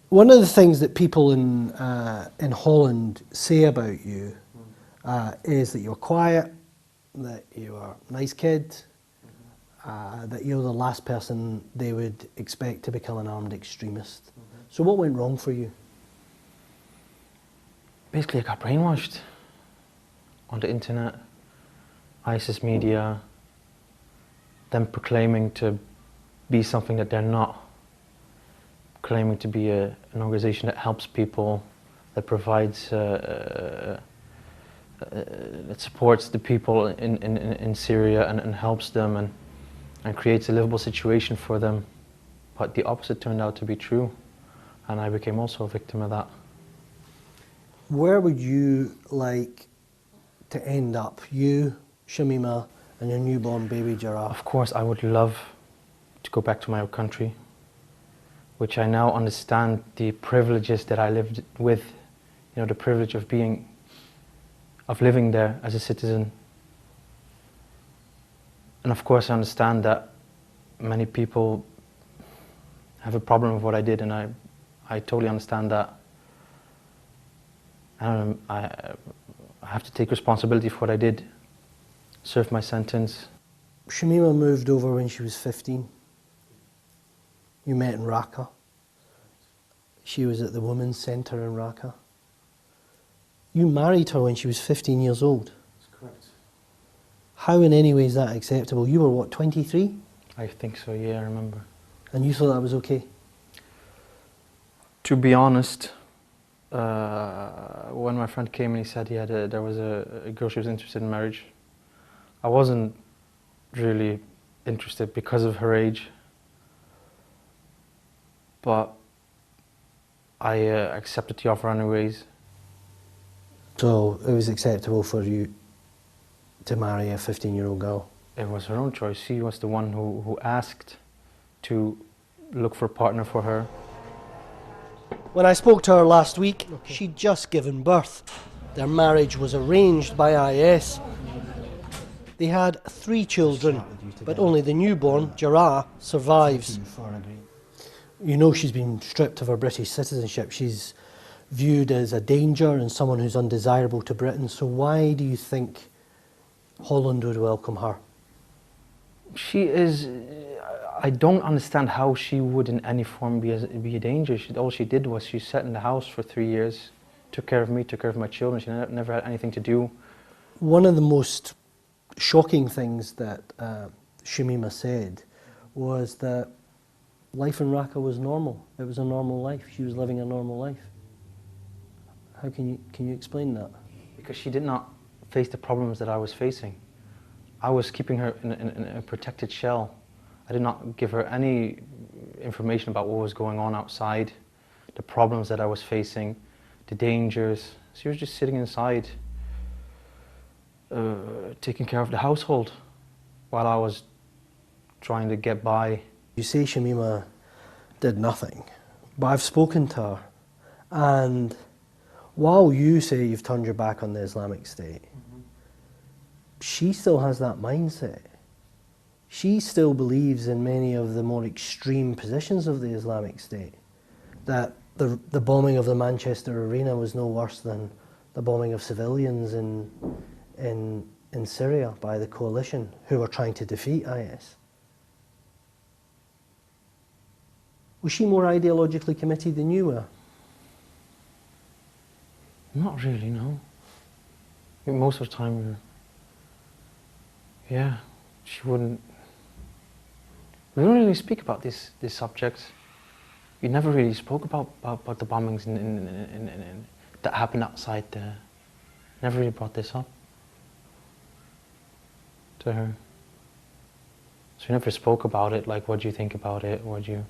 One of the things that people in Holland say about you is that you're quiet, that you're a nice kid, that you're the last person they would expect to become an armed extremist. So what went wrong for you? Basically, I got brainwashed on the internet, ISIS media, them proclaiming to be something that they're not, claiming to be an organization that helps people, that provides, that supports the people in Syria and helps them and creates a livable situation for them. But the opposite turned out to be true, and I became also a victim of that. Where would you like to end up, you, Shamima, and your newborn baby Giraffe? Of course, I would love to go back to my own country, which I now understand the privileges that I lived with, you know, the privilege of living there as a citizen. And of course I understand that many people have a problem with what I did, and I totally understand that. I have to take responsibility for what I did, serve my sentence. Shamima moved over when she was 15. You met in Raqqa. She was at the Women's Centre in Raqqa. You married her when she was 15 years old. That's correct. How in any way is that acceptable? You were what, 23? I think so, yeah, I remember. And you thought that was okay? To be honest, when my friend came and he said there was a girl she was interested in marriage, I wasn't really interested because of her age. But I accepted the offer anyways. So it was acceptable for you to marry a 15-year-old girl? It was her own choice. She was the one who asked to look for a partner for her. When I spoke to her last week, she'd just given birth. Their marriage was arranged by IS. They had 3 children, but only the newborn, Jarrah, survives. You know she's been stripped of her British citizenship. She's viewed as a danger and someone who's undesirable to Britain. So why do you think Holland would welcome her? She is... I don't understand how she would in any form be a danger. All she did was she sat in the house for 3 years, took care of me, took care of my children. She never had anything to do. One of the most shocking things that Shamima said was that life in Raqqa was normal. It was a normal life. She was living a normal life. How can you explain that? Because she did not face the problems that I was facing. I was keeping her in a protected shell. I did not give her any information about what was going on outside, the problems that I was facing, the dangers. She was just sitting inside, taking care of the household while I was trying to get by. You say Shamima did nothing, but I've spoken to her, and while you say you've turned your back on the Islamic State, she still has that mindset. She still believes in many of the more extreme positions of the Islamic State, that the bombing of the Manchester Arena was no worse than the bombing of civilians in Syria by the coalition who were trying to defeat IS. Was she more ideologically committed than you were? Not really, no. I mean, most of the time, yeah, she wouldn't. We don't really speak about these subjects. We never really spoke about the bombings that happened outside there. Never really brought this up to her. So we never spoke about it, like, what do you think about it, what do you...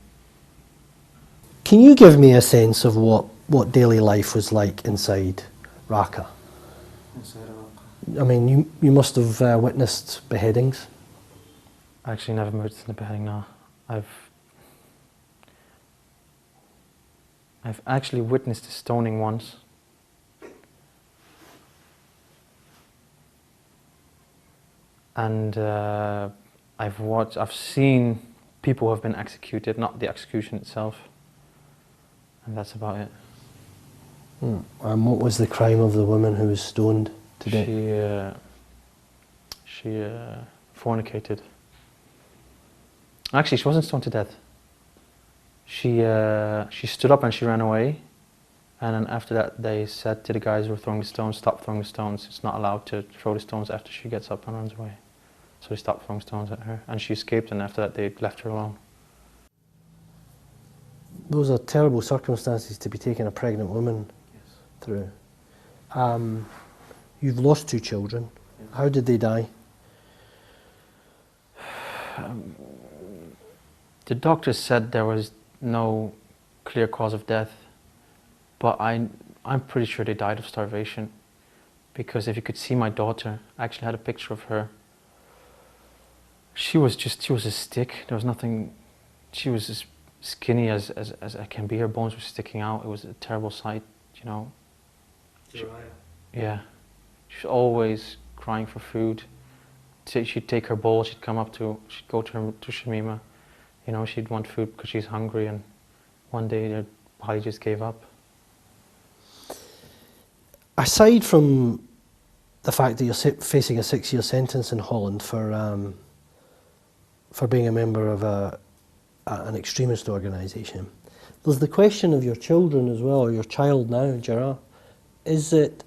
Can you give me a sense of what daily life was like inside Raqqa? Inside Raqqa? I mean, you must have witnessed beheadings. I actually never witnessed the beheading, no. I've actually witnessed a stoning once. And I've seen people who have been executed, not the execution itself. and that's about it. And what was the crime of the woman who was stoned to death? She fornicated. Actually, she wasn't stoned to death. She stood up and she ran away, and then after that they said to the guys who were throwing the stones, stop throwing the stones. It's not allowed to throw the stones after she gets up and runs away. So they stopped throwing stones at her, and she escaped, and after that they left her alone. Those are terrible circumstances to be taking a pregnant woman through. You've lost 2 children. Yes. How did they die? The doctors said there was no clear cause of death, but I'm pretty sure they died of starvation, because if you could see my daughter, I actually had a picture of her. She was a stick. There was nothing. She was as skinny as I can be. Her bones were sticking out. It was a terrible sight, you know. Yeah. She was always crying for food. She'd take her bowl, she'd go to Shamima, you know, she'd want food because she's hungry, and one day her body just gave up. Aside from the fact that you're facing a 6-year sentence in Holland for being a member of an extremist organisation, there's the question of your children as well, or your child now, Jarrah. Is that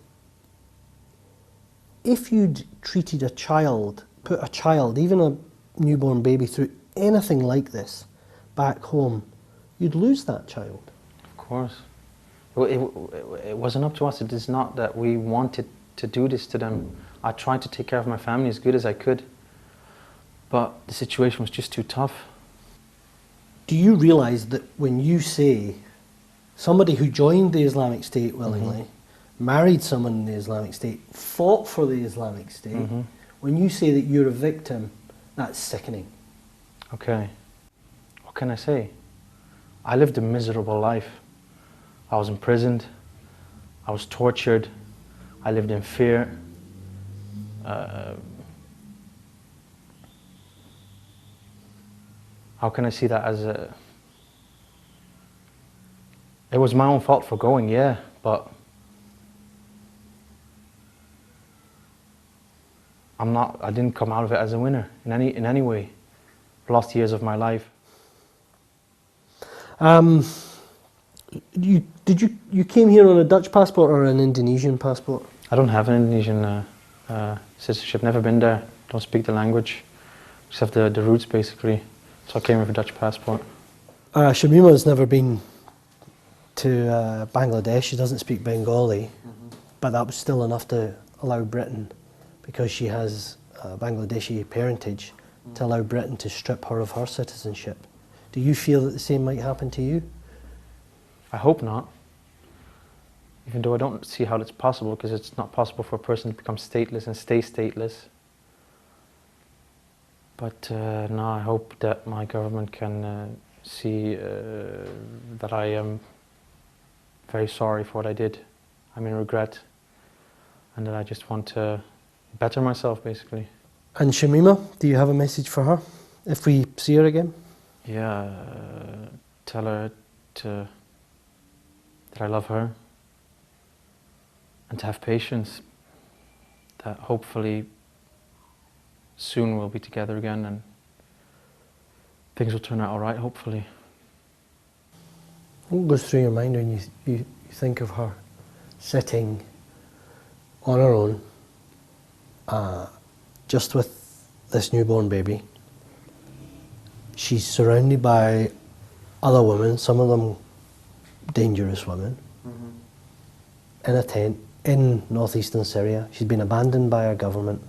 if you'd treated a child, put a child, even a newborn baby, through anything like this back home, you'd lose that child. Of course. It wasn't up to us. It is not that we wanted to do this to them. I tried to take care of my family as good as I could, but the situation was just too tough. Do you realise that when you say somebody who joined the Islamic State willingly, married someone in the Islamic State, fought for the Islamic State, when you say that you're a victim, that's sickening. Okay. What can I say? I lived a miserable life. I was imprisoned. I was tortured. I lived in fear. How can I see that as a... It was my own fault for going, yeah, but I didn't come out of it as a winner in any way. I've lost years of my life. You came here on a Dutch passport or an Indonesian passport? I don't have an Indonesian citizenship, never been there, don't speak the language, just have the roots basically. So I came here with a Dutch passport. Shamima's never been to Bangladesh. She doesn't speak Bengali, but that was still enough to allow Britain, because she has Bangladeshi parentage, to allow Britain to strip her of her citizenship. Do you feel that the same might happen to you? I hope not. Even though I don't see how it's possible, because it's not possible for a person to become stateless and stay stateless. But no, I hope that my government can see that I am very sorry for what I did. I'm in regret, and that I just want to better myself, basically. And Shamima, do you have a message for her if we see her again? Yeah, tell her that I love her, and to have patience, that hopefully soon we'll be together again and things will turn out all right, hopefully. What goes through your mind when you think of her sitting on her own, just with this newborn baby? She's surrounded by other women, some of them dangerous women, in a tent in northeastern Syria. She's been abandoned by her government.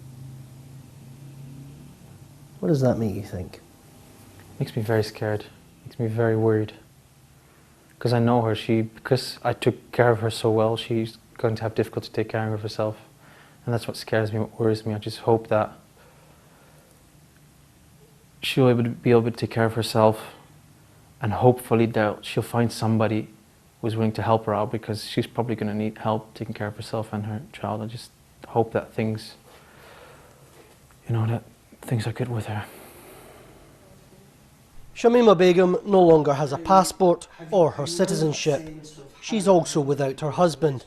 What does that make you think? Makes me very scared, makes me very worried. Because I know her, because I took care of her so well, she's going to have difficulty to take care of herself. And that's what scares me, what worries me. I just hope that she'll be able to take care of herself, and hopefully that she'll find somebody who's willing to help her out, because she's probably going to need help taking care of herself and her child. I just hope that things, that things are good with her. Shamima Begum no longer has a passport or her citizenship. She's also without her husband.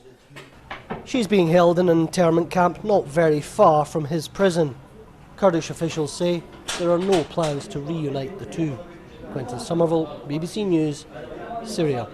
She's being held in an internment camp not very far from his prison. Kurdish officials say there are no plans to reunite the two. Quentin Sommerville, BBC News, Syria.